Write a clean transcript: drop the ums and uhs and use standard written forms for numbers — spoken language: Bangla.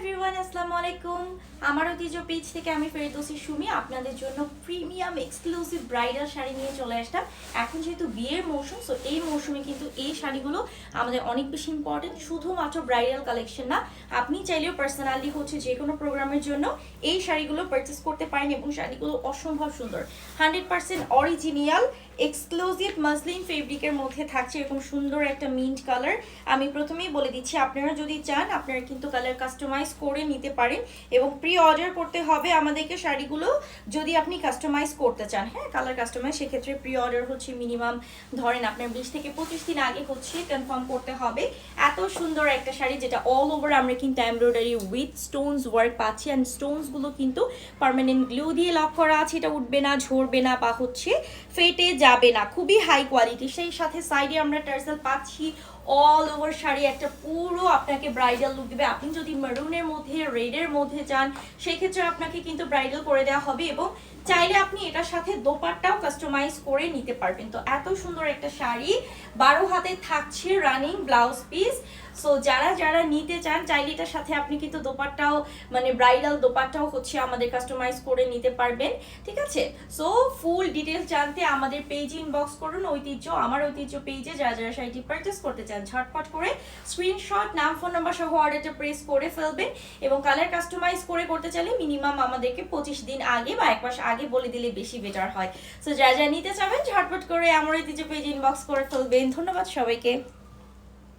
এভরিওয়ান, আসসালামু আলাইকুম। আমার ঐতিহ্য পেজ থেকে আমি ফেরদৌসী সুমি আপনাদের জন্য প্রিমিয়াম এক্সক্লুসিভ ব্রাইডাল শাড়ি নিয়ে চলে আসলাম। এখন যেহেতু বিয়ের মৌসুম, সো এই মৌসুমে কিন্তু এই শাড়িগুলো আমাদের অনেক বেশি ইম্পর্টেন্ট। শুধুমাত্র ব্রাইডাল কালেকশন না, আপনি চাইলেও পার্সোনালি যে কোনো প্রোগ্রামের জন্য এই শাড়িগুলো পারচেস করতে পারেন এবং শাড়িগুলো অসম্ভব সুন্দর। 100% অরিজিনাল এক্সক্লুসিভ মাসলিন ফেব্রিকের মধ্যে থাকছে এরকম সুন্দর একটা মিন্ট কালার। আমি প্রথমেই বলে দিচ্ছি, আপনারা যদি চান আপনারা কিন্তু কালার কাস্টমাইজ করে নিতে পারেন এবং প্রি অর্ডার করতে হবে আমাদেরকে শাড়িগুলো যদি আপনি কাস্টমাইজ করতে চান। হ্যাঁ, কালার কাস্টমাইজ সেক্ষেত্রে প্রি অর্ডার মিনিমাম ধরেন আপনার 20 থেকে 25 দিন আগে কনফার্ম করতে হবে। এত সুন্দর একটা শাড়ি যেটা অল ওভার আমরা কিন্তু এমব্রয়ডারি উইথ স্টোনস ওয়ার্ক পাচ্ছি, অ্যান্ড স্টোনসগুলো কিন্তু পার্মানেন্ট গ্লু দিয়ে লক করা আছে। এটা উঠবে না, ঝরবে না বা ফেটে যাবে না, খুবই হাই কোয়ালিটি। সেই সাথে সাইডে আমরা টার্সেল পাচ্ছি। অল ওভার শাড়ি একটা পুরো আপনাকে ব্রাইডাল লুক দেবে। আপনি যদি মেরুনের মধ্যে রেডের মধ্যে চান সেই ক্ষেত্রে আপনাকে কিন্তু ব্রাইডাল করে দেওয়া হবে এবং চাইলে আপনি এটার সাথে দোপাট্টাও কাস্টমাইজ করে নিতে পারবেন। তো এত সুন্দর একটা শাড়ি 12 হাতে থাকছে রানিং ব্লাউজ পিস। সো যারা নিতে চান চাইলে এটার সাথে আপনি কিন্তু দোপাট্টাও ব্রাইডাল দোপাট্টাও আমাদের কাস্টমাইজ করে নিতে পারবেন। ঠিক আছে, সো ফুল ডিটেলস জানতে আমাদের পেজে ইনবক্স করুন। আমার ঐতিহ্য পেজে যারা শাড়িটি পারচেস করতে চান ঝটপট করে স্ক্রিনশট, নাম, ফোন নাম্বার সহ অর্ডারটা প্রেস করে ফেলবেন এবং কালার কাস্টমাইজ করতে চাইলে মিনিমাম আমাদেরকে 25 দিন আগে বা 1 মাস আগে বলে দিলে বেশি বেটার হয়। সো যারা নিতে চাবেন ঝটপট করে আমার ঐতিহ্য পেজে ইনবক্স করে ফেলবেন। ধন্যবাদ সবাইকে।